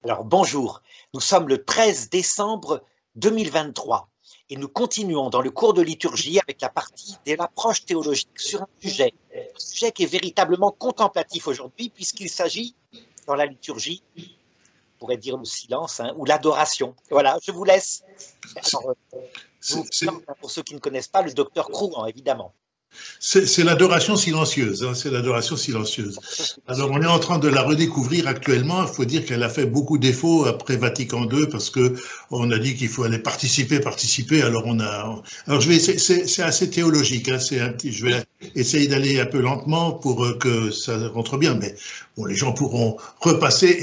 Alors bonjour, nous sommes le 13 décembre 2023 et nous continuons dans le cours de liturgie avec la partie de l'approche théologique sur un sujet qui est véritablement contemplatif aujourd'hui puisqu'il s'agit dans la liturgie, on pourrait dire le silence ou l'adoration. Voilà, je vous laisse. Alors, je vous présente, pour ceux qui ne connaissent pas, le docteur Crouan, évidemment. C'est l'adoration silencieuse, hein, c'est l'adoration silencieuse. Alors on est en train de la redécouvrir actuellement. Il faut dire qu'elle a fait beaucoup de défauts après Vatican II parce que on a dit qu'il faut aller participer. Alors c'est assez théologique. Hein, je vais essayer d'aller un peu lentement pour que ça rentre bien. Mais bon, les gens pourront repasser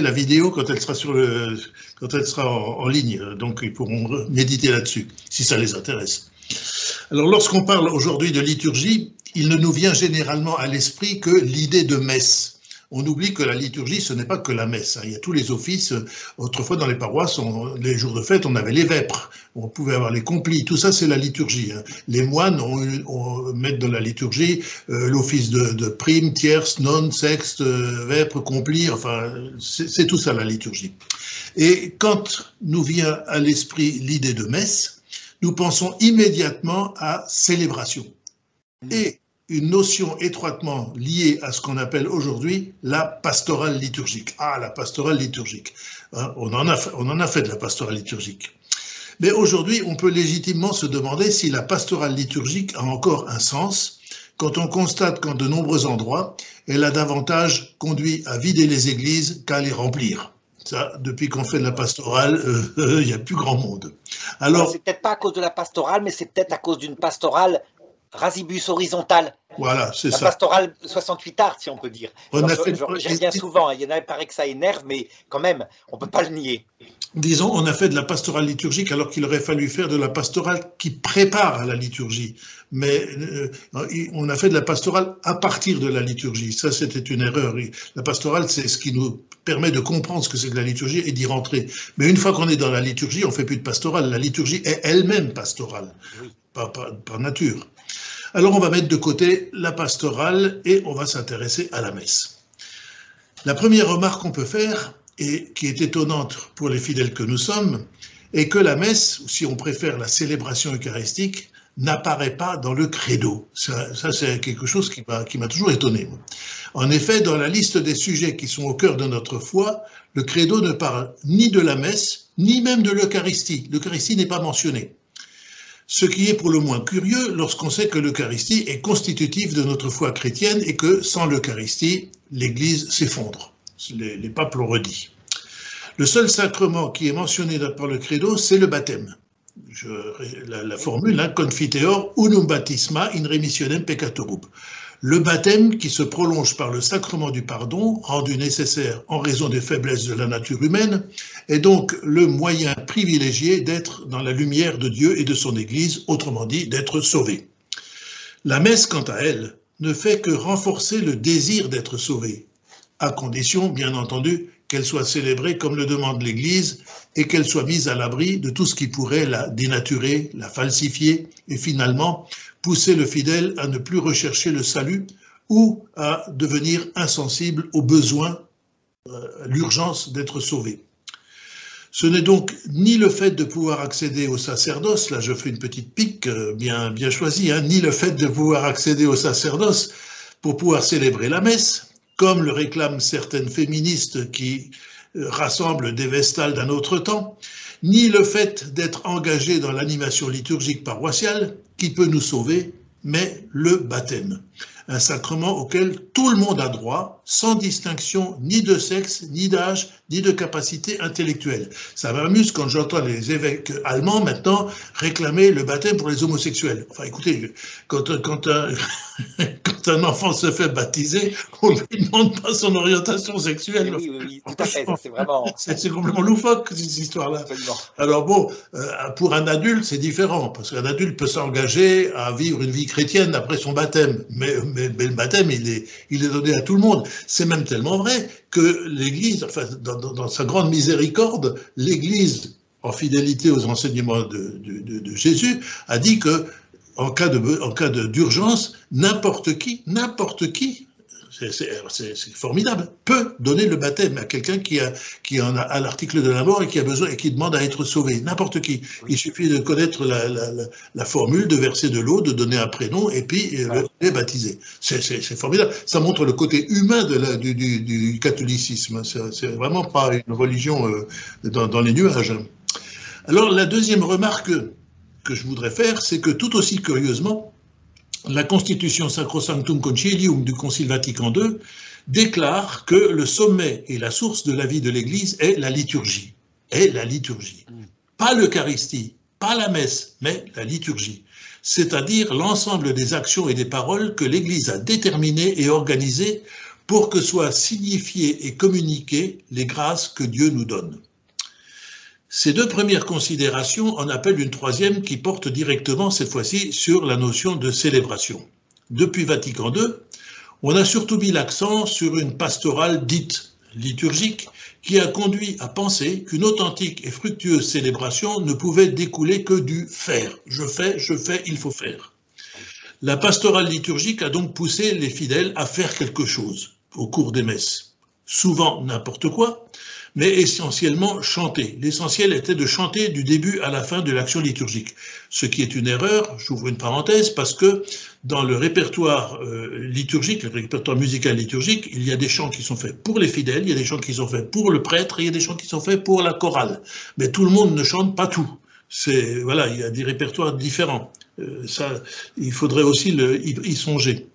la vidéo quand elle sera en ligne. Donc ils pourront méditer là-dessus si ça les intéresse. Alors, lorsqu'on parle aujourd'hui de liturgie, il ne nous vient généralement à l'esprit que l'idée de messe. On oublie que la liturgie, ce n'est pas que la messe. Il y a tous les offices. Autrefois, dans les paroisses, les jours de fête, on avait les vêpres. On pouvait avoir les complis. Tout ça, c'est la liturgie. Les moines mettent dans la liturgie l'office de prime, tierce, nonne, sexte, vêpres, complis. Enfin, c'est tout ça, la liturgie. Et quand nous vient à l'esprit l'idée de messe, nous pensons immédiatement à célébration et une notion étroitement liée à ce qu'on appelle aujourd'hui la pastorale liturgique. Ah, la pastorale liturgique. On en a fait de la pastorale liturgique. Mais aujourd'hui, on peut légitimement se demander si la pastorale liturgique a encore un sens quand on constate qu'en de nombreux endroits, elle a davantage conduit à vider les églises qu'à les remplir. Ça, depuis qu'on fait de la pastorale, il n'y a plus grand monde. Alors, c'est peut-être pas à cause de la pastorale, mais c'est peut-être à cause d'une pastorale rasibus horizontale. Voilà, c'est ça. La pastorale 68 art, si on peut dire. J'aime bien souvent, il y en a, il paraît que ça énerve, mais quand même, on ne peut pas le nier. Disons, on a fait de la pastorale liturgique alors qu'il aurait fallu faire de la pastorale qui prépare à la liturgie. Mais on a fait de la pastorale à partir de la liturgie. Ça, c'était une erreur. La pastorale, c'est ce qui nous permet de comprendre ce que c'est que la liturgie et d'y rentrer. Mais une fois qu'on est dans la liturgie, on ne fait plus de pastorale. La liturgie est elle-même pastorale, oui. par nature. Alors, on va mettre de côté la pastorale et on va s'intéresser à la messe. La première remarque qu'on peut faire, et qui est étonnante pour les fidèles que nous sommes, est que la messe, ou si on préfère la célébration eucharistique, n'apparaît pas dans le credo. Ça c'est quelque chose qui m'a toujours étonné. En effet, dans la liste des sujets qui sont au cœur de notre foi, le credo ne parle ni de la messe, ni même de l'Eucharistie. L'Eucharistie n'est pas mentionnée. Ce qui est pour le moins curieux lorsqu'on sait que l'Eucharistie est constitutive de notre foi chrétienne et que sans l'Eucharistie, l'Église s'effondre. Les papes l'ont redit. Le seul sacrement qui est mentionné par le credo, c'est le baptême. La formule, confiteor unum baptisma in remissionem peccatorum. Le baptême qui se prolonge par le sacrement du pardon, rendu nécessaire en raison des faiblesses de la nature humaine, est donc le moyen privilégié d'être dans la lumière de Dieu et de son Église, autrement dit, d'être sauvé. La messe, quant à elle, ne fait que renforcer le désir d'être sauvé, à condition, bien entendu, qu'elle soit célébrée comme le demande l'Église et qu'elle soit mise à l'abri de tout ce qui pourrait la dénaturer, la falsifier et finalement pousser le fidèle à ne plus rechercher le salut ou à devenir insensible au besoin, à l'urgence d'être sauvé. Ce n'est donc ni le fait de pouvoir accéder au sacerdoce, là je fais une petite pique bien choisie, ni le fait de pouvoir accéder au sacerdoce pour pouvoir célébrer la messe, comme le réclament certaines féministes qui rassemblent des vestales d'un autre temps, ni le fait d'être engagé dans l'animation liturgique paroissiale qui peut nous sauver, mais le baptême, un sacrement auquel tout le monde a droit, sans distinction ni de sexe, ni d'âge, ni de capacité intellectuelle. Ça m'amuse quand j'entends les évêques allemands maintenant réclamer le baptême pour les homosexuels. Enfin écoutez, quand un enfant se fait baptiser, on ne lui demande pas son orientation sexuelle. Oui, tout à fait, c'est vraiment... C'est complètement loufoque, cette histoire-là. Alors bon, pour un adulte, c'est différent, parce qu'un adulte peut s'engager à vivre une vie chrétienne après son baptême, mais le baptême, il est donné à tout le monde. C'est même tellement vrai que l'Église, enfin, dans sa grande miséricorde, l'Église, en fidélité aux enseignements de Jésus, a dit que en cas d'urgence, n'importe qui c'est formidable, peut donner le baptême à quelqu'un qui en a à l'article de la mort et qui a besoin et qui demande à être sauvé, n'importe qui. Il suffit de connaître la formule, de verser de l'eau, de donner un prénom et puis le baptiser. C'est formidable. Ça montre le côté humain du catholicisme. C'est vraiment pas une religion dans les nuages. Alors la deuxième remarque que je voudrais faire, c'est que tout aussi curieusement, la Constitution Sacrosanctum Concilium du Concile Vatican II déclare que le sommet et la source de la vie de l'Église est la liturgie. Pas l'Eucharistie, pas la messe, mais la liturgie. C'est-à-dire l'ensemble des actions et des paroles que l'Église a déterminées et organisées pour que soient signifiées et communiquées les grâces que Dieu nous donne. Ces deux premières considérations en appellent une troisième qui porte directement, cette fois-ci, sur la notion de célébration. Depuis Vatican II, on a surtout mis l'accent sur une pastorale dite liturgique qui a conduit à penser qu'une authentique et fructueuse célébration ne pouvait découler que du faire. Je fais, il faut faire. La pastorale liturgique a donc poussé les fidèles à faire quelque chose au cours des messes. Souvent n'importe quoi, mais essentiellement chanter. L'essentiel était de chanter du début à la fin de l'action liturgique. Ce qui est une erreur, j'ouvre une parenthèse, parce que dans le répertoire liturgique, le répertoire musical liturgique, il y a des chants qui sont faits pour les fidèles, il y a des chants qui sont faits pour le prêtre, et il y a des chants qui sont faits pour la chorale. Mais tout le monde ne chante pas tout. Voilà, il y a des répertoires différents. Ça, il faudrait aussi y songer.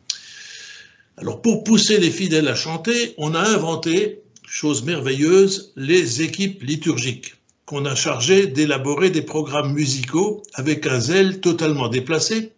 Alors, pour pousser les fidèles à chanter, on a inventé, chose merveilleuse, les équipes liturgiques, qu'on a chargées d'élaborer des programmes musicaux avec un zèle totalement déplacé,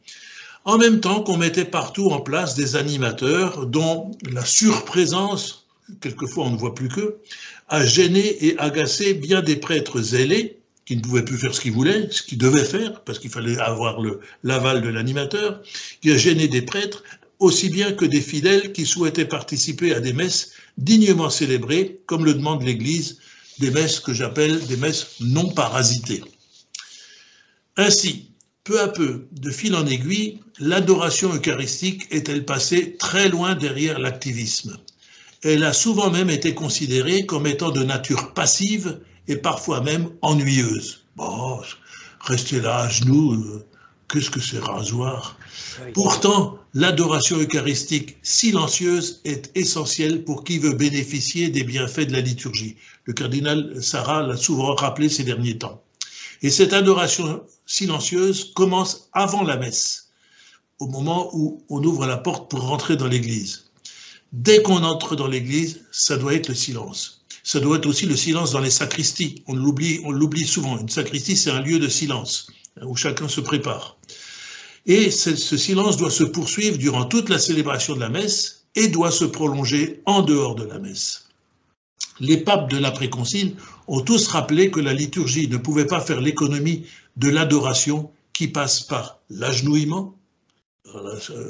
en même temps qu'on mettait partout en place des animateurs dont la surprésence, quelquefois on ne voit plus qu'eux, a gêné et agacé bien des prêtres zélés, qui ne pouvaient plus faire ce qu'ils voulaient, ce qu'ils devaient faire, parce qu'il fallait avoir l'aval de l'animateur, qui a gêné des prêtres, aussi bien que des fidèles qui souhaitaient participer à des messes dignement célébrées, comme le demande l'Église, des messes que j'appelle des messes non parasitées. Ainsi, peu à peu, de fil en aiguille, l'adoration eucharistique est-elle passée très loin derrière l'activisme. Elle a souvent même été considérée comme étant de nature passive et parfois même ennuyeuse. Bon, rester là à genoux, qu'est-ce que c'est rasoir? Pourtant, l'adoration eucharistique silencieuse est essentielle pour qui veut bénéficier des bienfaits de la liturgie. Le cardinal Sarah l'a souvent rappelé ces derniers temps. Et cette adoration silencieuse commence avant la messe, au moment où on ouvre la porte pour rentrer dans l'église. Dès qu'on entre dans l'église, ça doit être le silence. Ça doit être aussi le silence dans les sacristies. On l'oublie souvent. Une sacristie, c'est un lieu de silence, où chacun se prépare. Et ce silence doit se poursuivre durant toute la célébration de la messe et doit se prolonger en dehors de la messe. Les papes de l'après-concile ont tous rappelé que la liturgie ne pouvait pas faire l'économie de l'adoration qui passe par l'agenouillement.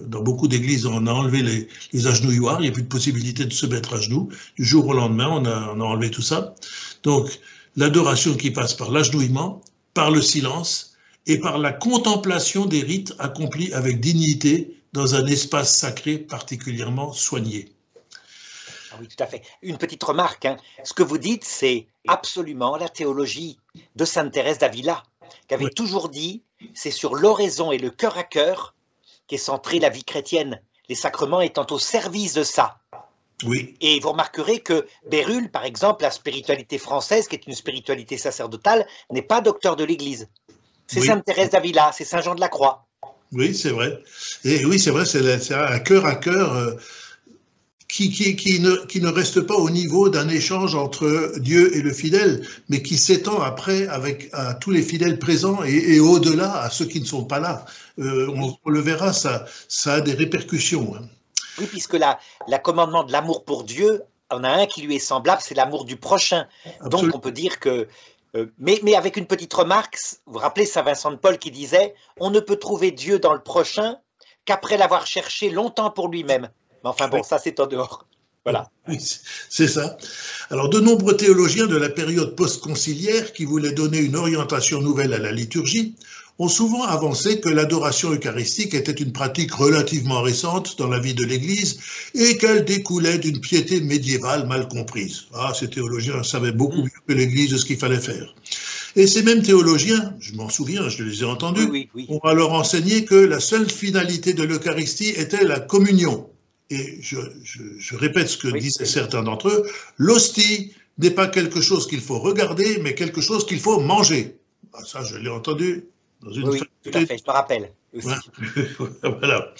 Dans beaucoup d'églises, on a enlevé les agenouilloirs, il n'y a plus de possibilité de se mettre à genoux. Du jour au lendemain, on a enlevé tout ça. Donc, l'adoration qui passe par l'agenouillement, par le silence, et par la contemplation des rites accomplis avec dignité dans un espace sacré particulièrement soigné. Oui, tout à fait. Une petite remarque, hein. Ce que vous dites, c'est absolument la théologie de sainte Thérèse d'Avila, qui avait toujours dit, c'est sur l'oraison et le cœur à cœur qu'est centrée la vie chrétienne, les sacrements étant au service de ça. Oui. Et vous remarquerez que Bérulle, par exemple, la spiritualité française, qui est une spiritualité sacerdotale, n'est pas docteur de l'Église. C'est sainte Thérèse d'Avila, c'est Saint Jean de la Croix. Oui, c'est vrai. Et oui, c'est vrai, c'est un cœur à cœur qui ne reste pas au niveau d'un échange entre Dieu et le fidèle, mais qui s'étend après à tous les fidèles présents et au-delà, à ceux qui ne sont pas là. On le verra, ça a des répercussions. Hein. Oui, puisque la commandement de l'amour pour Dieu, on a un qui lui est semblable, c'est l'amour du prochain. Absolument. Donc on peut dire que... Mais avec une petite remarque, vous vous rappelez Saint Vincent de Paul qui disait « On ne peut trouver Dieu dans le prochain qu'après l'avoir cherché longtemps pour lui-même ». Mais enfin bon, ça c'est en dehors. Voilà. Oui, c'est ça. Alors de nombreux théologiens de la période post-conciliaire qui voulaient donner une orientation nouvelle à la liturgie ont souvent avancé que l'adoration eucharistique était une pratique relativement récente dans la vie de l'Église et qu'elle découlait d'une piété médiévale mal comprise. Ah, ces théologiens savaient beaucoup mieux que l'Église de ce qu'il fallait faire. Et ces mêmes théologiens, je m'en souviens, je les ai entendus, ont alors enseigné que la seule finalité de l'Eucharistie était la communion. Et je répète ce que disaient certains d'entre eux, l'hostie n'est pas quelque chose qu'il faut regarder, mais quelque chose qu'il faut manger. Ah, ça, je l'ai entendu dans une faculté. Tout à fait, je me rappelle. Aussi. Voilà.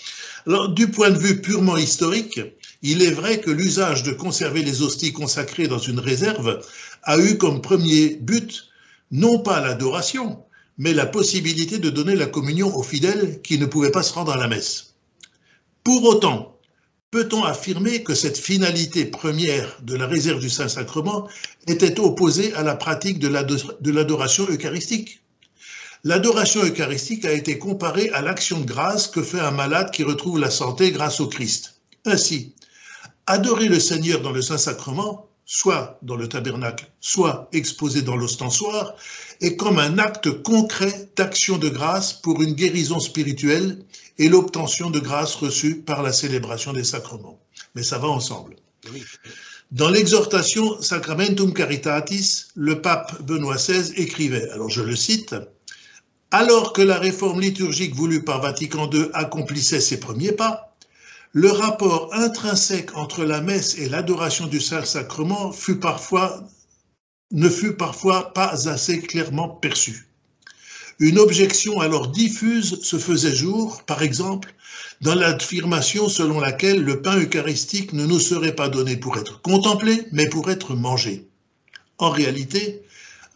Alors, du point de vue purement historique, il est vrai que l'usage de conserver les hosties consacrées dans une réserve a eu comme premier but non pas l'adoration, mais la possibilité de donner la communion aux fidèles qui ne pouvaient pas se rendre à la messe. Pour autant, peut-on affirmer que cette finalité première de la réserve du Saint-Sacrement était opposée à la pratique de l'adoration eucharistique? L'adoration eucharistique a été comparée à l'action de grâce que fait un malade qui retrouve la santé grâce au Christ. Ainsi, adorer le Seigneur dans le Saint-Sacrement, soit dans le tabernacle, soit exposé dans l'ostensoir, est comme un acte concret d'action de grâce pour une guérison spirituelle et l'obtention de grâce reçue par la célébration des sacrements. Mais ça va ensemble. Oui. Dans l'exhortation Sacramentum Caritatis, le pape Benoît XVI écrivait, alors je le cite, « Alors que la réforme liturgique voulue par Vatican II accomplissait ses premiers pas, le rapport intrinsèque entre la messe et l'adoration du Saint-Sacrement ne fut parfois pas assez clairement perçu. Une objection alors diffuse se faisait jour, par exemple, dans l'affirmation selon laquelle le pain eucharistique ne nous serait pas donné pour être contemplé, mais pour être mangé. En réalité,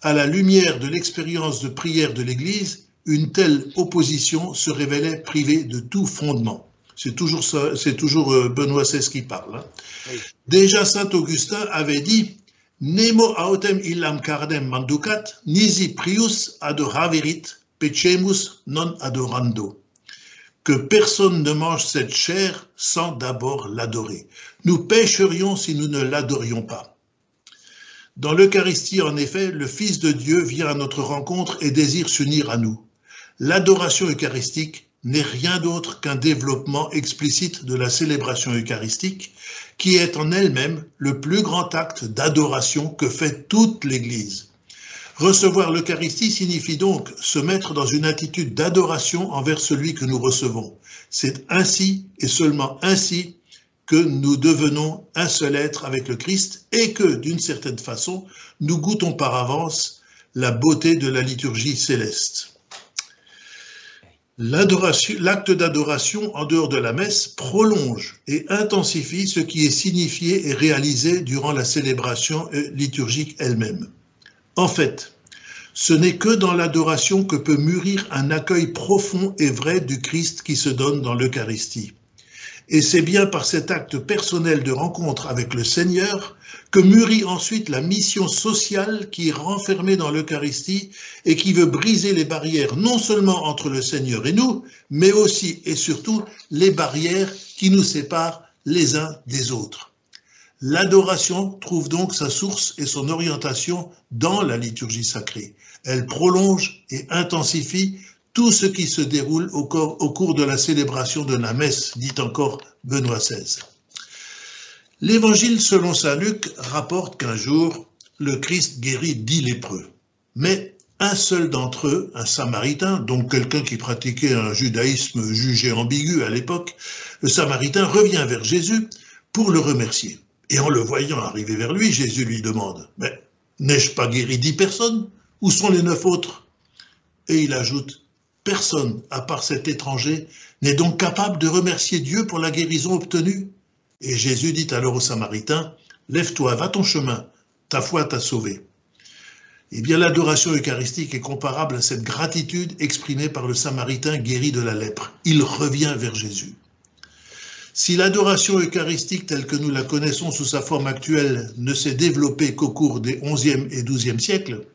à la lumière de l'expérience de prière de l'Église, une telle opposition se révélait privée de tout fondement. C'est toujours Benoît XVI qui parle. Hein. Oui. Déjà Saint Augustin avait dit « Nemo autem illam cardem manducat, nisi prius adoraverit, pecemus non adorando » que personne ne mange cette chair sans d'abord l'adorer. Nous pécherions si nous ne l'adorions pas. Dans l'Eucharistie, en effet, le Fils de Dieu vient à notre rencontre et désire s'unir à nous. L'adoration eucharistique n'est rien d'autre qu'un développement explicite de la célébration eucharistique, qui est en elle-même le plus grand acte d'adoration que fait toute l'Église. Recevoir l'Eucharistie signifie donc se mettre dans une attitude d'adoration envers celui que nous recevons. C'est ainsi et seulement ainsi que nous devenons un seul être avec le Christ et que, d'une certaine façon, nous goûtons par avance la beauté de la liturgie céleste. L'acte d'adoration en dehors de la messe prolonge et intensifie ce qui est signifié et réalisé durant la célébration liturgique elle-même. En fait, ce n'est que dans l'adoration que peut mûrir un accueil profond et vrai du Christ qui se donne dans l'Eucharistie. Et c'est bien par cet acte personnel de rencontre avec le Seigneur que mûrit ensuite la mission sociale qui est renfermée dans l'Eucharistie et qui veut briser les barrières non seulement entre le Seigneur et nous, mais aussi et surtout les barrières qui nous séparent les uns des autres. L'adoration trouve donc sa source et son orientation dans la liturgie sacrée. Elle prolonge et intensifie tout ce qui se déroule au cours de la célébration de la messe, dit encore Benoît XVI. L'Évangile selon saint Luc rapporte qu'un jour, le Christ guérit 10 lépreux. Mais un seul d'entre eux, un Samaritain, donc quelqu'un qui pratiquait un judaïsme jugé ambigu à l'époque, le Samaritain revient vers Jésus pour le remercier. Et en le voyant arriver vers lui, Jésus lui demande « Mais n'ai-je pas guéri 10 personnes? Où sont les 9 autres ?» Et il ajoute « Personne, à part cet étranger, n'est donc capable de remercier Dieu pour la guérison obtenue ?» Et Jésus dit alors au Samaritain « Lève-toi, va ton chemin, ta foi t'a sauvé. » Eh bien, l'adoration eucharistique est comparable à cette gratitude exprimée par le Samaritain guéri de la lèpre. Il revient vers Jésus. Si l'adoration eucharistique telle que nous la connaissons sous sa forme actuelle ne s'est développée qu'au cours des XIe et XIIe siècles,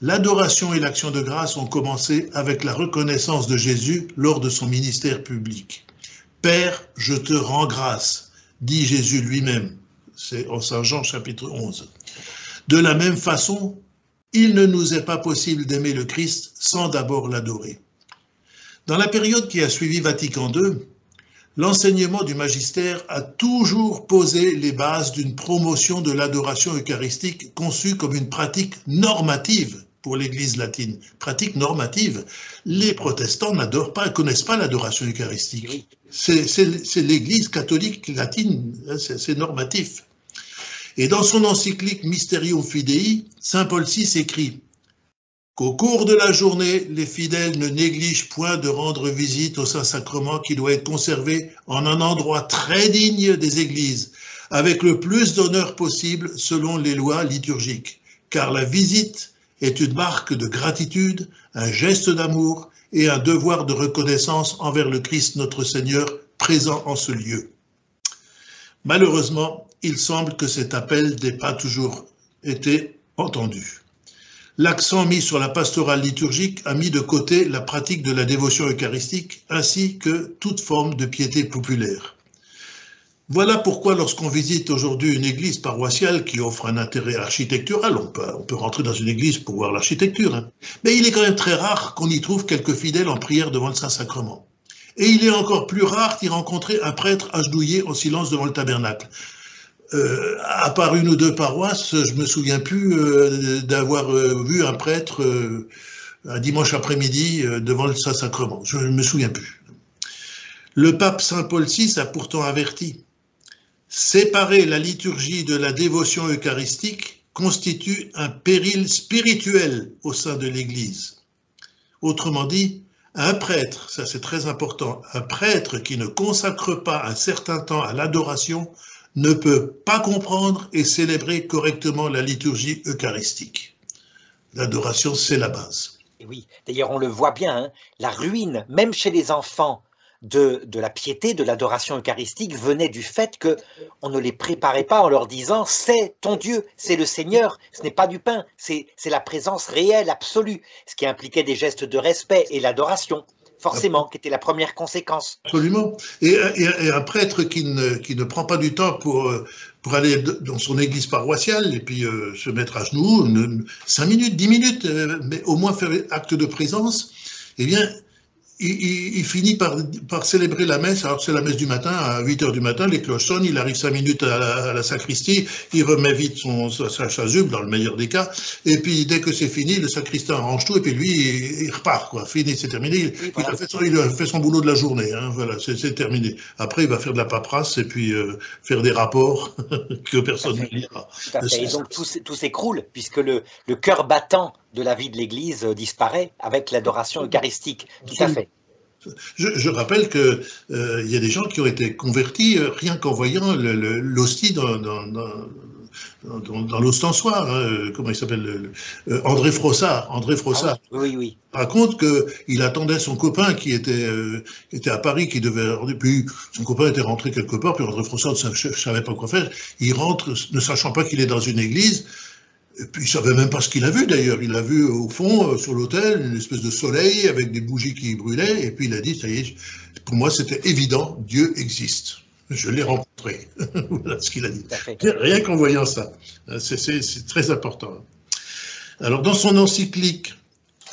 l'adoration et l'action de grâce ont commencé avec la reconnaissance de Jésus lors de son ministère public. « Père, je te rends grâce », dit Jésus lui-même, c'est en Saint Jean chapitre 11. De la même façon, il ne nous est pas possible d'aimer le Christ sans d'abord l'adorer. Dans la période qui a suivi Vatican II, l'enseignement du magistère a toujours posé les bases d'une promotion de l'adoration eucharistique conçue comme une pratique normative pour l'Église latine. Pratique normative. Les protestants n'adorent pas, ne connaissent pas l'adoration eucharistique. C'est l'Église catholique latine, c'est normatif. Et dans son encyclique Mysterium Fidei, saint Paul VI écrit qu'au cours de la journée, les fidèles ne négligent point de rendre visite au Saint-Sacrement qui doit être conservé en un endroit très digne des églises, avec le plus d'honneur possible selon les lois liturgiques, car la visite est une marque de gratitude, un geste d'amour et un devoir de reconnaissance envers le Christ notre Seigneur présent en ce lieu. Malheureusement, il semble que cet appel n'ait pas toujours été entendu. L'accent mis sur la pastorale liturgique a mis de côté la pratique de la dévotion eucharistique ainsi que toute forme de piété populaire. Voilà pourquoi lorsqu'on visite aujourd'hui une église paroissiale qui offre un intérêt architectural, on peut rentrer dans une église pour voir l'architecture, hein, mais il est quand même très rare qu'on y trouve quelques fidèles en prière devant le Saint-Sacrement. Et il est encore plus rare d'y rencontrer un prêtre agenouillé en silence devant le tabernacle. À part une ou deux paroisses, je me souviens plus d'avoir vu un prêtre un dimanche après-midi devant le Saint-Sacrement. Je ne me souviens plus. Le pape Saint Paul VI a pourtant averti. Séparer la liturgie de la dévotion eucharistique constitue un péril spirituel au sein de l'Église. Autrement dit, un prêtre, ça c'est très important, un prêtre qui ne consacre pas un certain temps à l'adoration ne peut pas comprendre et célébrer correctement la liturgie eucharistique. L'adoration, c'est la base. Et oui, d'ailleurs on le voit bien, hein, la ruine, même chez les enfants, de la piété, de l'adoration eucharistique venait du fait qu'on ne les préparait pas en leur disant « c'est ton Dieu, c'est le Seigneur, ce n'est pas du pain, c'est la présence réelle, absolue », ce qui impliquait des gestes de respect et l'adoration. Forcément, qui était la première conséquence. Absolument. Et un prêtre qui ne prend pas du temps pour aller dans son église paroissiale et puis se mettre à genoux, 5 minutes, 10 minutes, mais au moins faire acte de présence, eh bien, il finit par célébrer la messe. Alors c'est la messe du matin, à 8h du matin, les cloches sonnent, il arrive 5 minutes à la sacristie, il remet vite sa chasuble, dans le meilleur des cas, et puis dès que c'est fini, le sacristain range tout, et puis lui, il repart, quoi. Fini, c'est terminé, il a fait son boulot de la journée, hein, voilà, c'est terminé. Après, il va faire de la paperasse, et puis faire des rapports que personne ne lira. Et donc tout s'écroule, puisque le cœur battant de la vie de l'Église disparaît avec l'adoration eucharistique. Tout à fait. Je rappelle qu'il y a des gens qui ont été convertis rien qu'en voyant l'hostie dans l'ostensoir. Hein, comment il s'appelle, André Frossard. Ah, oui. Raconte qu'il attendait son copain qui était à Paris, qui devait. Puis son copain était rentré quelque part, puis André Frossard ne savait pas quoi faire. Il rentre, ne sachant pas qu'il est dans une église. Et puis il ne savait même pas ce qu'il a vu d'ailleurs. Il a vu au fond, sur l'autel, une espèce de soleil avec des bougies qui brûlaient. Et puis il a dit, ça y est, pour moi c'était évident, Dieu existe. Je l'ai rencontré. Voilà ce qu'il a dit. Rien qu'en voyant ça. C'est très important. Alors dans son encyclique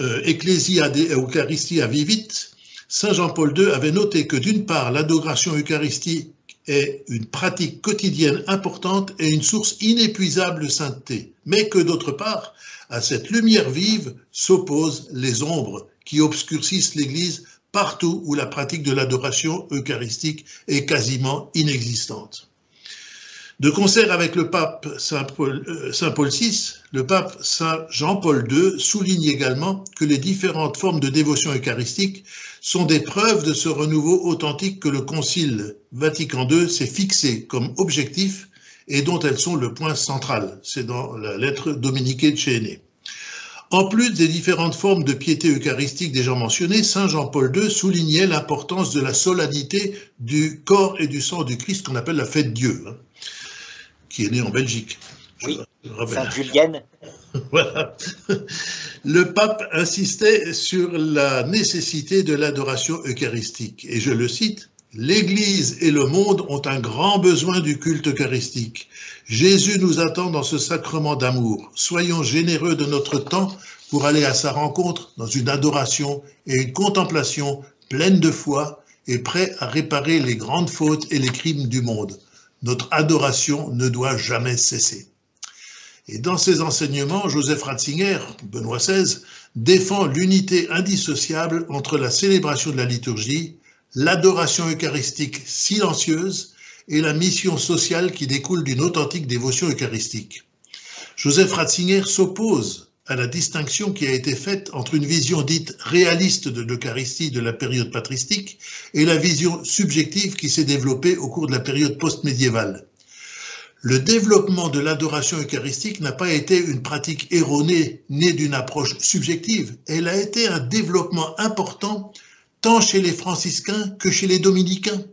Ecclesia de Eucharistia Vivit, Saint Jean-Paul II avait noté que d'une part, l'adoration eucharistique est une pratique quotidienne importante et une source inépuisable de sainteté, mais que d'autre part, à cette lumière vive s'opposent les ombres qui obscurcissent l'Église partout où la pratique de l'adoration eucharistique est quasiment inexistante. De concert avec le pape Saint Paul VI, le pape Saint Jean-Paul II souligne également que les différentes formes de dévotion eucharistique sont des preuves de ce renouveau authentique que le Concile Vatican II s'est fixé comme objectif et dont elles sont le point central. C'est dans la lettre Dominique de Chéné. En plus des différentes formes de piété eucharistique déjà mentionnées, Saint Jean-Paul II soulignait l'importance de la solennité du corps et du sang du Christ qu'on appelle la fête Dieu, hein, qui est née en Belgique. Oui, Sainte Julienne. Voilà. Le pape insistait sur la nécessité de l'adoration eucharistique. Et je le cite, « L'Église et le monde ont un grand besoin du culte eucharistique. Jésus nous attend dans ce sacrement d'amour. Soyons généreux de notre temps pour aller à sa rencontre dans une adoration et une contemplation pleine de foi et prêt à réparer les grandes fautes et les crimes du monde. Notre adoration ne doit jamais cesser. Et dans ses enseignements, Joseph Ratzinger, Benoît XVI, défend l'unité indissociable entre la célébration de la liturgie, l'adoration eucharistique silencieuse et la mission sociale qui découle d'une authentique dévotion eucharistique. Joseph Ratzinger s'oppose à la distinction qui a été faite entre une vision dite réaliste de l'Eucharistie de la période patristique et la vision subjective qui s'est développée au cours de la période post-médiévale. Le développement de l'adoration eucharistique n'a pas été une pratique erronée née d'une approche subjective, elle a été un développement important tant chez les franciscains que chez les dominicains.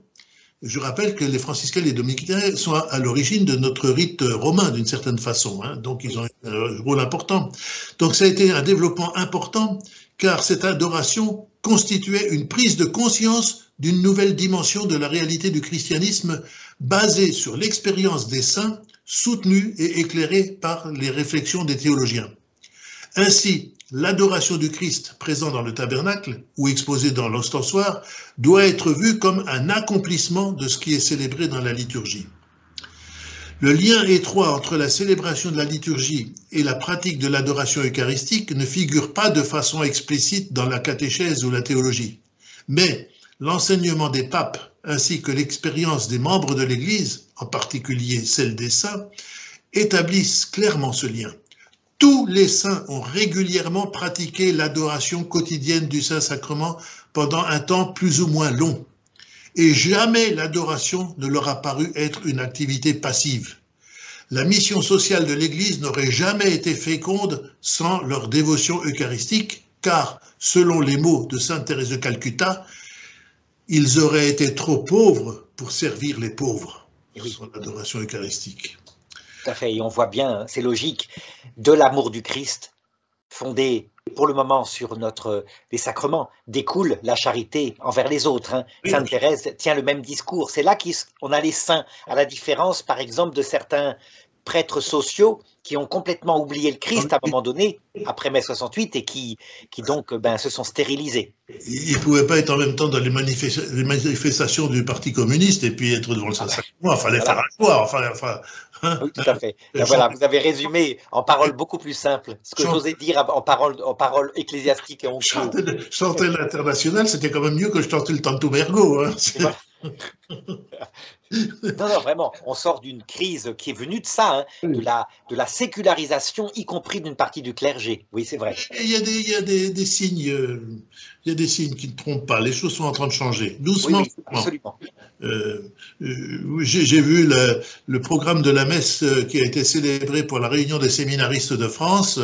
Je rappelle que les franciscains et les dominicains sont à l'origine de notre rite romain d'une certaine façon, hein, donc ils ont un rôle important. Donc ça a été un développement important car cette adoration constituait une prise de conscience d'une nouvelle dimension de la réalité du christianisme basée sur l'expérience des saints, soutenue et éclairée par les réflexions des théologiens. Ainsi, l'adoration du Christ présent dans le tabernacle ou exposé dans l'ostensoir doit être vue comme un accomplissement de ce qui est célébré dans la liturgie. Le lien étroit entre la célébration de la liturgie et la pratique de l'adoration eucharistique ne figure pas de façon explicite dans la catéchèse ou la théologie. Mais l'enseignement des papes ainsi que l'expérience des membres de l'Église, en particulier celle des saints, établissent clairement ce lien. Tous les saints ont régulièrement pratiqué l'adoration quotidienne du Saint-Sacrement pendant un temps plus ou moins long. Et jamais l'adoration ne leur a paru être une activité passive. La mission sociale de l'Église n'aurait jamais été féconde sans leur dévotion eucharistique, car, selon les mots de sainte Thérèse de Calcutta, ils auraient été trop pauvres pour servir les pauvres. Oui. Sans l'adoration eucharistique. Tout à fait, et on voit bien, c'est logique, de l'amour du Christ, fondé pour le moment sur les sacrements, découle la charité envers les autres. Hein. Oui. Sainte Thérèse tient le même discours. C'est là qu'on a les saints, à la différence, par exemple, de certains prêtres sociaux qui ont complètement oublié le Christ à un moment donné, après mai 68, et qui donc se sont stérilisés. Ils ne pouvaient pas être en même temps dans les manifestations du Parti communiste et puis être devant le Saint-Sacrement. Il fallait faire un choix. Hein. Oui, tout à fait. Ben voilà, vous avez résumé en paroles beaucoup plus simples ce que j'osais dire en paroles ecclésiastiques et onctueuses. Chanter l'International, c'était quand même mieux que chanter le Tantum Ergo. Hein. Non, vraiment, on sort d'une crise qui est venue de ça, hein, de la sécularisation, y compris d'une partie du clergé. Oui, c'est vrai. Il y a des signes, il y a des signes qui ne trompent pas. Les choses sont en train de changer, doucement. Oui, absolument. J'ai vu le programme de la messe qui a été célébré pour la réunion des séminaristes de France.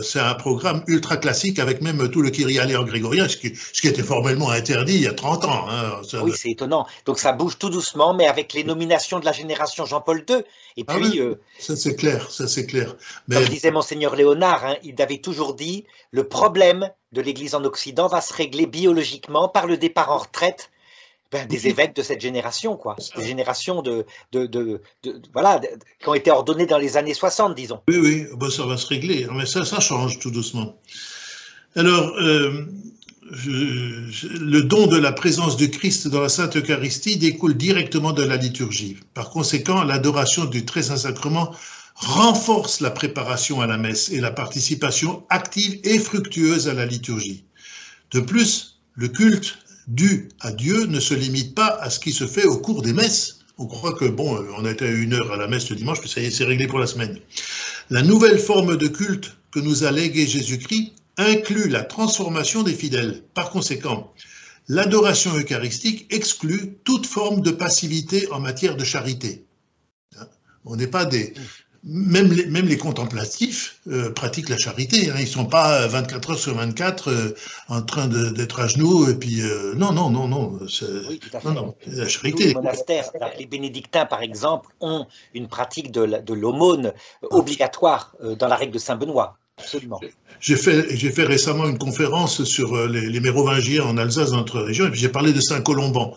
C'est un programme ultra classique avec même tout le Kyrie en grégorien, ce qui était formellement interdit il y a 30 ans. Hein. Oui, c'est étonnant. Donc ça bouge tout doucement, mais avec les nominations de la génération Jean-Paul II. Et puis, oui, ça c'est clair, ça c'est clair. Mais... Comme disait Monseigneur Léonard, hein, il avait toujours dit, le problème de l'Église en Occident va se régler biologiquement par le départ en retraite des évêques de cette génération, quoi. Des générations voilà, qui ont été ordonnés dans les années 60, disons. Oui, oui, ben ça va se régler, mais ça change tout doucement. Alors, le don de la présence du Christ dans la Sainte Eucharistie découle directement de la liturgie. Par conséquent, l'adoration du Très Saint Sacrement renforce la préparation à la messe et la participation active et fructueuse à la liturgie. De plus, le culte dû à Dieu ne se limite pas à ce qui se fait au cours des messes. On croit que, bon, on a été à 1 heure à la messe le dimanche, puis ça y est, c'est réglé pour la semaine. La nouvelle forme de culte que nous a légué Jésus-Christ inclut la transformation des fidèles. Par conséquent, l'adoration eucharistique exclut toute forme de passivité en matière de charité. On n'est pas des... Même les contemplatifs pratiquent la charité. Hein. Ils ne sont pas 24 heures sur 24 en train d'être à genoux. Et puis, non. Oui, tout à fait. Non, la charité. Les monastères, les bénédictins, par exemple, ont une pratique de l'aumône obligatoire dans la règle de Saint-Benoît. Absolument. J'ai fait récemment une conférence sur les Mérovingiens en Alsace, dans notre région, et puis j'ai parlé de Saint Colomban,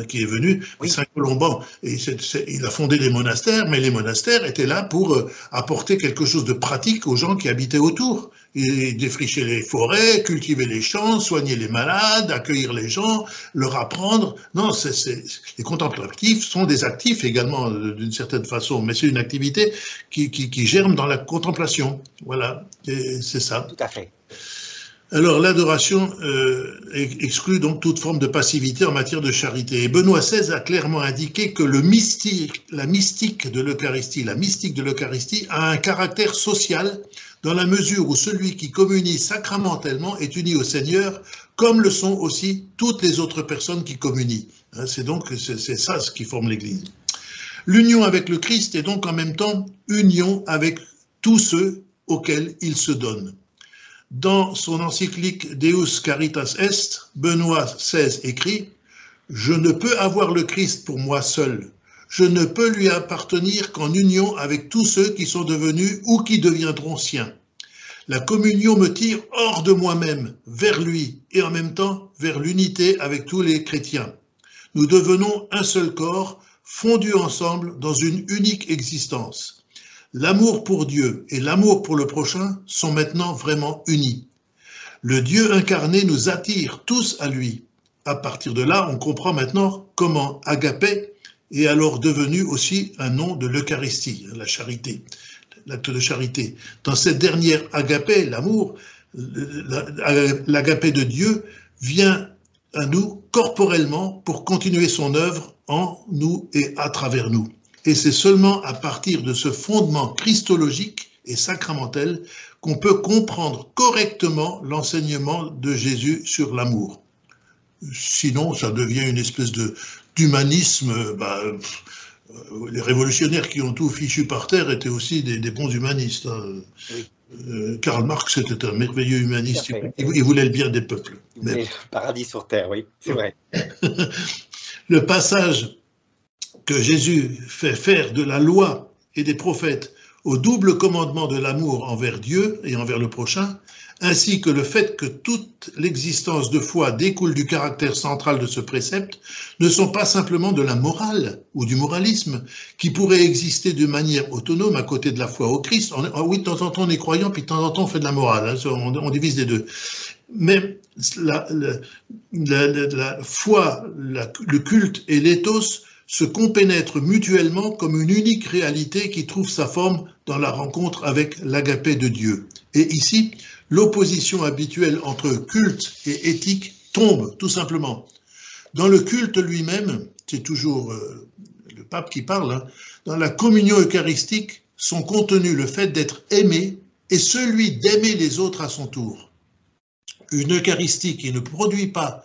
qui est venu. Oui. Saint Colomban, il a fondé des monastères, mais les monastères étaient là pour apporter quelque chose de pratique aux gens qui habitaient autour. Et défricher les forêts, cultiver les champs, soigner les malades, accueillir les gens, leur apprendre. Non, les contemplatifs sont des actifs également d'une certaine façon, mais c'est une activité qui germe dans la contemplation. Voilà, c'est ça. Tout à fait. Alors l'adoration exclut donc toute forme de passivité en matière de charité. Et Benoît XVI a clairement indiqué que la mystique de l'Eucharistie a un caractère social dans la mesure où celui qui communie sacramentellement est uni au Seigneur, comme le sont aussi toutes les autres personnes qui communient. C'est ça ce qui forme l'Église. L'union avec le Christ est donc en même temps union avec tous ceux auxquels il se donne. Dans son encyclique Deus Caritas Est, Benoît XVI écrit « Je ne peux avoir le Christ pour moi seul. Je ne peux lui appartenir qu'en union avec tous ceux qui sont devenus ou qui deviendront siens. La communion me tire hors de moi-même, vers lui, et en même temps vers l'unité avec tous les chrétiens. Nous devenons un seul corps, fondus ensemble dans une unique existence. L'amour pour Dieu et l'amour pour le prochain sont maintenant vraiment unis. Le Dieu incarné nous attire tous à lui. À partir de là, on comprend maintenant comment agapé est alors devenu aussi un nom de l'Eucharistie, la charité, l'acte de charité. Dans cette dernière agapé, l'amour, l'agapé de Dieu vient à nous corporellement pour continuer son œuvre en nous et à travers nous. Et c'est seulement à partir de ce fondement christologique et sacramentel qu'on peut comprendre correctement l'enseignement de Jésus sur l'amour. Sinon, ça devient une espèce d'humanisme. Les révolutionnaires qui ont tout fichu par terre étaient aussi des bons humanistes. Oui. Karl Marx était un merveilleux humaniste. Il voulait le bien des peuples. Mais paradis sur terre, oui, c'est vrai. Le passage que Jésus fait faire de la loi et des prophètes au double commandement de l'amour envers Dieu et envers le prochain, ainsi que le fait que toute l'existence de foi découle du caractère central de ce précepte, ne sont pas simplement de la morale ou du moralisme qui pourrait exister de manière autonome à côté de la foi au Christ. Oui, de temps en temps on est croyant, puis de temps en temps on fait de la morale, hein, on divise les deux. Mais la foi, le culte et l'éthos se compénètrent mutuellement comme une unique réalité qui trouve sa forme dans la rencontre avec l'agapé de Dieu. Et ici, l'opposition habituelle entre culte et éthique tombe, tout simplement. Dans le culte lui-même, c'est toujours le pape qui parle, hein, dans la communion eucharistique sont contenus le fait d'être aimé et celui d'aimer les autres à son tour. Une Eucharistie qui ne produit pas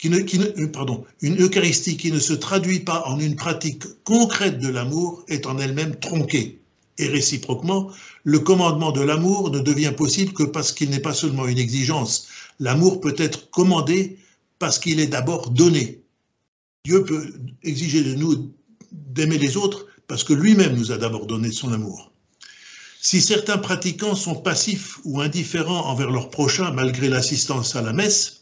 une Eucharistie qui ne se traduit pas en une pratique concrète de l'amour est en elle-même tronquée. Et réciproquement, le commandement de l'amour ne devient possible que parce qu'il n'est pas seulement une exigence. L'amour peut être commandé parce qu'il est d'abord donné. Dieu peut exiger de nous d'aimer les autres parce que lui-même nous a d'abord donné son amour. Si certains pratiquants sont passifs ou indifférents envers leur prochain malgré l'assistance à la messe,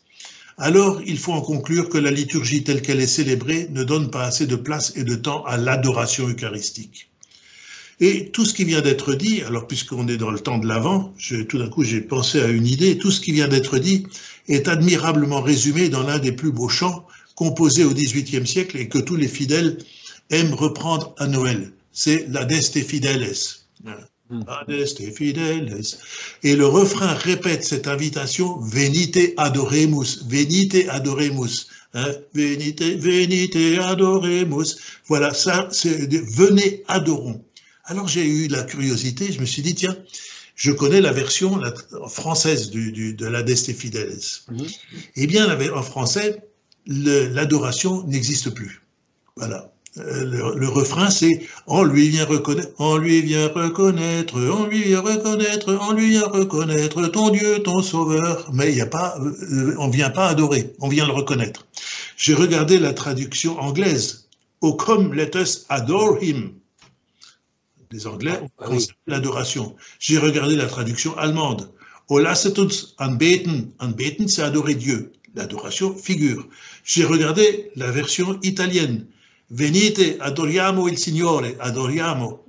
alors il faut en conclure que la liturgie telle qu'elle est célébrée ne donne pas assez de place et de temps à l'adoration eucharistique. Et tout ce qui vient d'être dit, alors puisqu'on est dans le temps de l'Avent, tout d'un coup j'ai pensé à une idée, tout ce qui vient d'être dit est admirablement résumé dans l'un des plus beaux chants composés au XVIIIe siècle et que tous les fidèles aiment reprendre à Noël. C'est l'Adeste Fideles. Adeste Fideles. Et le refrain répète cette invitation, venite adoremus, venite adoremus. Hein, venite, venite adoremus. Voilà, ça, c'est venez adorons. Alors j'ai eu la curiosité, je me suis dit, tiens, je connais la version française de l'Adeste Fideles. Eh bien, en français, l'adoration n'existe plus. Voilà. Le refrain, c'est « On lui vient reconnaître, on lui vient reconnaître, on lui vient reconnaître, on lui vient reconnaître ton Dieu, ton Sauveur ». Mais il n'y a pas, on ne vient pas adorer, on vient le reconnaître. J'ai regardé la traduction anglaise « Oh come, let us adore him ». Les Anglais ont l'adoration. J'ai regardé la traduction allemande « Oh lasset uns anbeten ». Anbeten, c'est adorer Dieu. L'adoration figure. J'ai regardé la version italienne. Venite, adoriamo il Signore, adorons.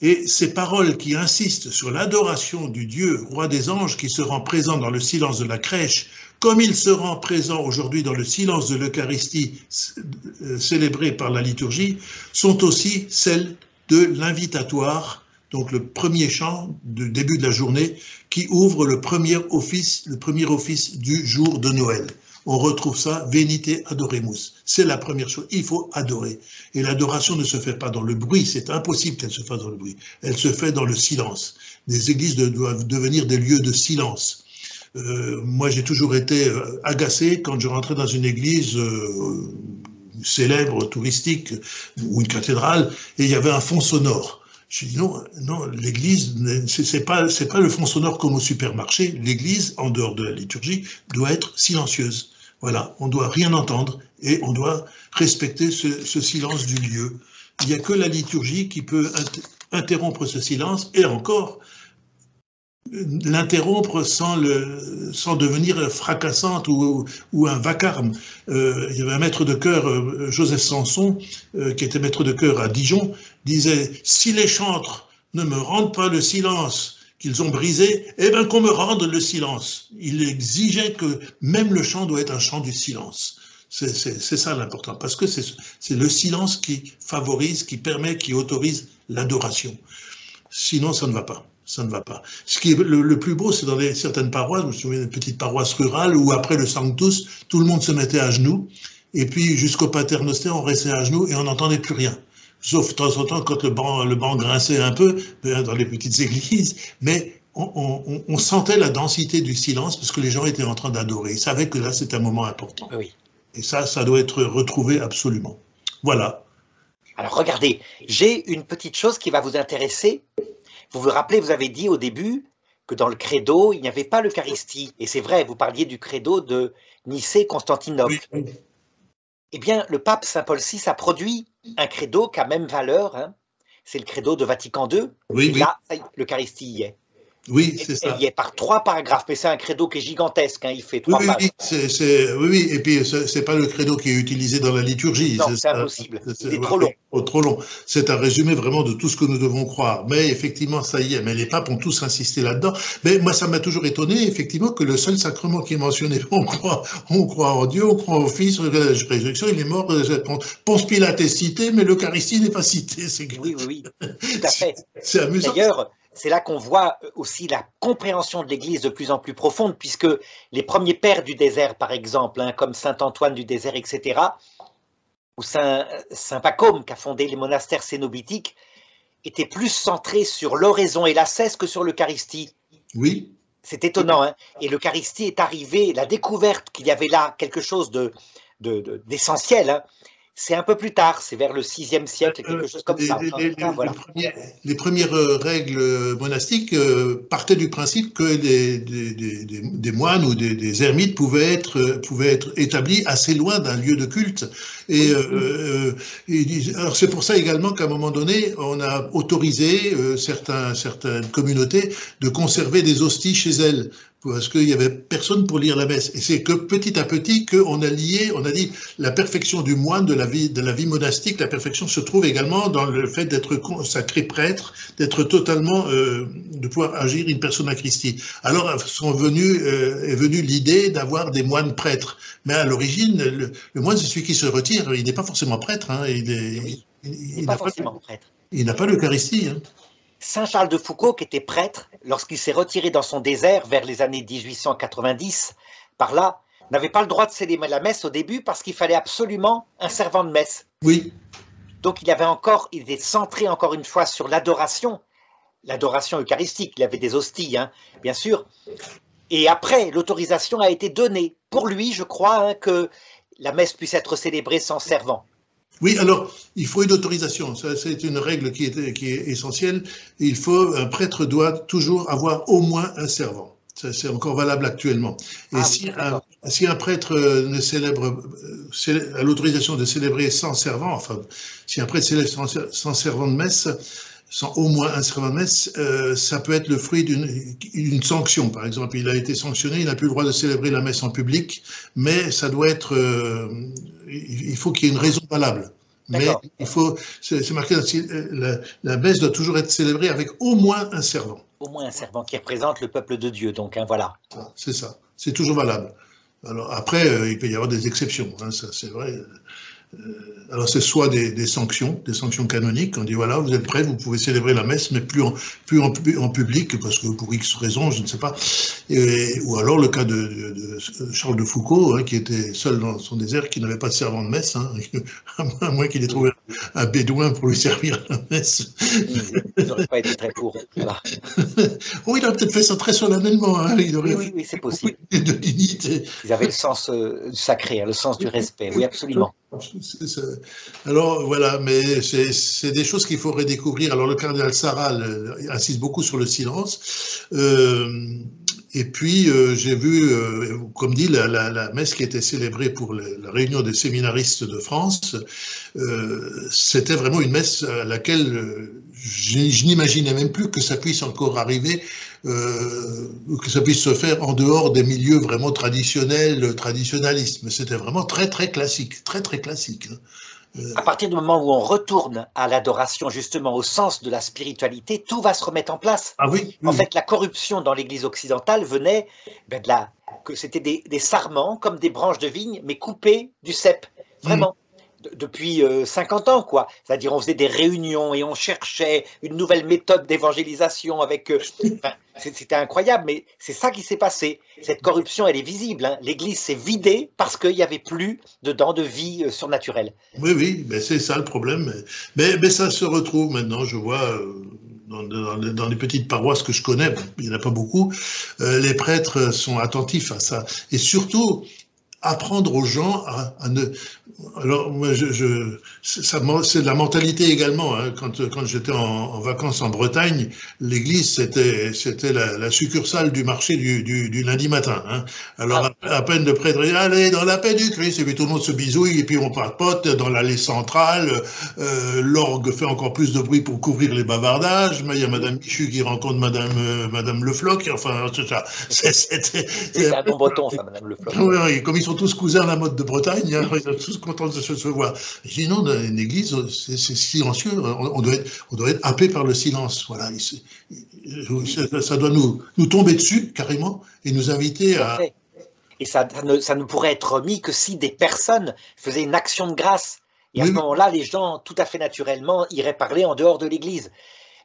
Et ces paroles qui insistent sur l'adoration du Dieu, roi des anges, qui se rend présent dans le silence de la crèche, comme il se rend présent aujourd'hui dans le silence de l'Eucharistie célébrée par la liturgie, sont aussi celles de l'invitatoire, donc le premier chant du début de la journée, qui ouvre le premier office du jour de Noël. On retrouve ça, Venite adoremus. C'est la première chose, il faut adorer. Et l'adoration ne se fait pas dans le bruit, c'est impossible qu'elle se fasse dans le bruit. Elle se fait dans le silence. Les églises doivent devenir des lieux de silence. Moi, j'ai toujours été agacé quand je rentrais dans une église célèbre, touristique, ou une cathédrale, et il y avait un fond sonore. Je dis non, l'église, c'est pas le fond sonore comme au supermarché. L'église, en dehors de la liturgie, doit être silencieuse. Voilà, on doit rien entendre et on doit respecter ce silence du lieu. Il n'y a que la liturgie qui peut interrompre ce silence et encore l'interrompre sans devenir fracassante ou un vacarme. Il y avait un maître de chœur, Joseph Sanson, qui était maître de chœur à Dijon, disait « Si les chantres ne me rendent pas le silence qu'ils ont brisé, eh bien qu'on me rende le silence. » Il exigeait que même le chant doit être un chant du silence. C'est ça l'important, parce que c'est le silence qui favorise, qui permet, qui autorise l'adoration. Sinon, ça ne va pas. Ça ne va pas. Ce qui est le plus beau, c'est dans certaines paroisses, je me souviens d'une petite paroisse rurale où après le Sanctus, tout le monde se mettait à genoux, et puis jusqu'au Pater Noster, on restait à genoux et on n'entendait plus rien. Sauf de temps en temps quand le banc grinçait un peu dans les petites églises, mais on sentait la densité du silence parce que les gens étaient en train d'adorer. Ils savaient que là, c'était un moment important. Oui. Et ça doit être retrouvé absolument. Voilà. Alors regardez, j'ai une petite chose qui va vous intéresser. Vous vous rappelez, vous avez dit au début que dans le credo, il n'y avait pas l'Eucharistie. Et c'est vrai, vous parliez du credo de Nicée-Constantinople. Oui. Eh bien, le pape Saint Paul VI a produit un credo qui a même valeur. Hein. C'est le credo de Vatican II. Oui, Là, l'Eucharistie y est. Oui, c'est ça. Il y est par 3 paragraphes, mais c'est un credo qui est gigantesque. Hein. Il fait 3 pages. Oui, et puis c'est pas le credo qui est utilisé dans la liturgie. Non, c'est impossible. Il est trop long. Trop long. C'est un résumé vraiment de tout ce que nous devons croire. Mais effectivement, ça y est. Mais les papes ont tous insisté là-dedans. Mais moi, ça m'a toujours étonné, effectivement, que le seul sacrement qui est mentionné, on croit en Dieu, on croit au Fils, la résurrection, il est mort. Ponce Pilate est cité, mais l'Eucharistie n'est pas citée. Oui, tout à fait. C'est amusant. D'ailleurs, c'est là qu'on voit aussi la compréhension de l'Église de plus en plus profonde, puisque les premiers pères du désert, par exemple, hein, comme saint Antoine du désert, etc., ou saint Pacôme, qui a fondé les monastères cénobitiques, étaient plus centrés sur l'oraison et l'ascèse que sur l'Eucharistie. Oui. C'est étonnant, hein. Et l'Eucharistie est arrivée, la découverte qu'il y avait là quelque chose d'essentiel, hein, c'est un peu plus tard, c'est vers le VIe siècle, quelque chose comme ça. Voilà. Les premières règles monastiques partaient du principe que des moines ou des ermites pouvaient être établis assez loin d'un lieu de culte. Et alors c'est pour ça également qu'à un moment donné, on a autorisé certaines communautés de conserver des hosties chez elles, parce qu'il n'y avait personne pour lire la messe. Et c'est que petit à petit qu'on a dit la perfection du moine, de la vie monastique, la perfection se trouve également dans le fait d'être consacré prêtre, d'être totalement, de pouvoir agir in persona Christi. Alors est venue l'idée d'avoir des moines prêtres. Mais à l'origine, le moine, c'est celui qui se retire, il n'est pas forcément prêtre. Hein, il n'est pas forcément prêtre. Il n'a pas l'Eucharistie. Hein. Saint Charles de Foucauld, qui était prêtre, lorsqu'il s'est retiré dans son désert vers les années 1890, par là, n'avait pas le droit de célébrer la messe au début parce qu'il fallait absolument un servant de messe. Oui. Donc il était centré encore une fois sur l'adoration eucharistique. Il avait des hosties, hein, bien sûr. Et après, l'autorisation a été donnée. Pour lui, je crois, hein, que la messe puisse être célébrée sans servant. Oui, alors, il faut une autorisation. C'est une règle qui est essentielle. Un prêtre doit toujours avoir au moins un servant. C'est encore valable actuellement. Et si un prêtre ne célèbre, a l'autorisation de célébrer sans servant, enfin, si un prêtre célèbre sans servant de messe, sans au moins un servant de messe, ça peut être le fruit d'une sanction. Par exemple, il a été sanctionné, il n'a plus le droit de célébrer la messe en public, mais ça doit être, il faut qu'il y ait une raison valable. Mais c'est marqué, la messe doit toujours être célébrée avec au moins un servant. Au moins un servant qui représente le peuple de Dieu, donc, hein, voilà. C'est ça, c'est toujours valable. Alors après, il peut y avoir des exceptions, hein, ça c'est vrai. Alors c'est soit des sanctions canoniques, on dit voilà, vous êtes prêts, vous pouvez célébrer la messe, mais plus en public, parce que pour X raisons, je ne sais pas. Ou alors le cas de Charles de Foucault, hein, qui était seul dans son désert, qui n'avait pas de servant de messe, hein, à moins qu'il ait trouvé un bédouin pour lui servir la messe. Ils n'auraient pas été très pour. Voilà. Oh, il a peut-être fait ça très solennellement. Hein, oui, c'est possible. De dignité. Ils avaient le sens sacré, le sens du respect, oui, absolument. Alors voilà, mais c'est des choses qu'il faut redécouvrir. Alors le cardinal Sarah insiste beaucoup sur le silence. Et puis j'ai vu, comme dit, la messe qui était célébrée pour la réunion des séminaristes de France. C'était vraiment une messe à laquelle je n'imaginais même plus que ça puisse encore arriver, que ça puisse se faire en dehors des milieux vraiment traditionnalistes. Mais c'était vraiment très classique, très classique. À partir du moment où on retourne à l'adoration, justement, au sens de la spiritualité, tout va se remettre en place. Ah oui, en fait, la corruption dans l'Église occidentale venait que c'était des sarments, comme des branches de vigne, mais coupées du cep. Vraiment. Depuis 50 ans, quoi. C'est-à-dire, on faisait des réunions et on cherchait une nouvelle méthode d'évangélisation avec... c'était incroyable, mais c'est ça qui s'est passé. Cette corruption, elle est visible. Hein. L'Église s'est vidée parce qu'il n'y avait plus dedans de vie surnaturelle. Oui, mais c'est ça le problème. Mais ça se retrouve maintenant, je vois... Dans les petites paroisses que je connais, il n'y en a pas beaucoup, les prêtres sont attentifs à ça. Et surtout, apprendre aux gens à ne... Alors, moi, c'est de la mentalité également. Hein. Quand j'étais en vacances en Bretagne, l'église, c'était la succursale du marché du lundi matin. Hein. Alors, à peine de prêtre, allez, dans la paix du Christ, et puis tout le monde se bisouille, et puis on papote dans l'allée centrale. L'orgue fait encore plus de bruit pour couvrir les bavardages. Mais il y a Madame Michu qui rencontre Madame Le Floch. Enfin, c'est ça. C'est un bon breton, ça, Madame Le Floch. Oui, comme ils sont tous cousins à la mode de Bretagne, hein, ils sont tous contents de se voir. Je dis non, dans une église, c'est silencieux, on doit être happé par le silence. Voilà, ça doit nous tomber dessus, carrément, et nous inviter à... Et ça ne pourrait être remis que si des personnes faisaient une action de grâce. Et à ce moment-là, les gens, tout à fait naturellement, iraient parler en dehors de l'église.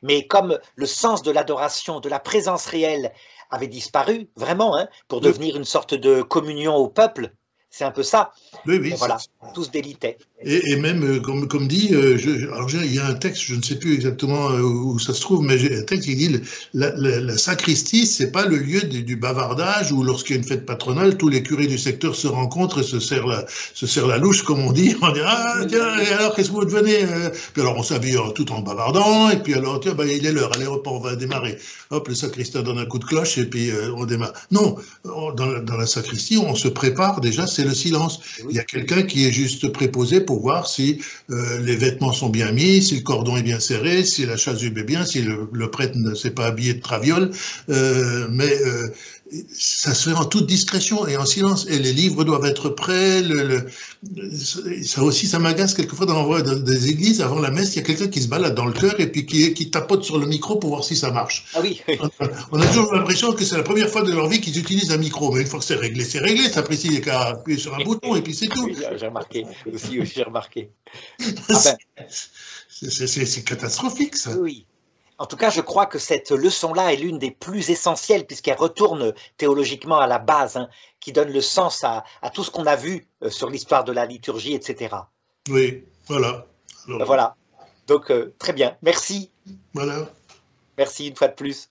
Mais comme le sens de l'adoration, de la présence réelle avait disparu, vraiment, hein, pour devenir une sorte de communion au peuple, c'est un peu ça. Oui, voilà, tous délitaient. Et même, comme dit, alors il y a un texte, je ne sais plus exactement où ça se trouve, mais j'ai un texte qui dit la sacristie, c'est pas le lieu du bavardage où lorsqu'il y a une fête patronale, tous les curés du secteur se rencontrent et se serrent la louche, comme on dit. On dit ah tiens, et alors qu'est-ce que vous devenez Puis alors on s'habille tout en bavardant, et puis alors tiens, bah, il est l'heure, allez hop, on va démarrer. Hop, le sacristain donne un coup de cloche et puis on démarre. Non, dans la sacristie, on se prépare déjà, c'est le silence. Il y a quelqu'un qui est juste préposé pour voir si les vêtements sont bien mis, si le cordon est bien serré, si la chasuble est bien, si le prêtre ne s'est pas habillé de traviole, mais ça se fait en toute discrétion et en silence. Et les livres doivent être prêts. Ça aussi, ça m'agace quelquefois dans des églises, avant la messe, il y a quelqu'un qui se balade dans le chœur et puis qui tapote sur le micro pour voir si ça marche. Ah oui. On a toujours l'impression que c'est la première fois de leur vie qu'ils utilisent un micro, mais une fois que c'est réglé, c'est réglé. Ça précise, il n'y a qu'à appuyer sur un bouton et puis c'est tout. Oui, j'ai remarqué. Aussi, j'ai remarqué. C'est catastrophique, ça. Oui. En tout cas, je crois que cette leçon-là est l'une des plus essentielles puisqu'elle retourne théologiquement à la base, hein, qui donne le sens à tout ce qu'on a vu sur l'histoire de la liturgie, etc. Oui, voilà. Alors, voilà. Donc, très bien. Merci. Voilà. Merci une fois de plus.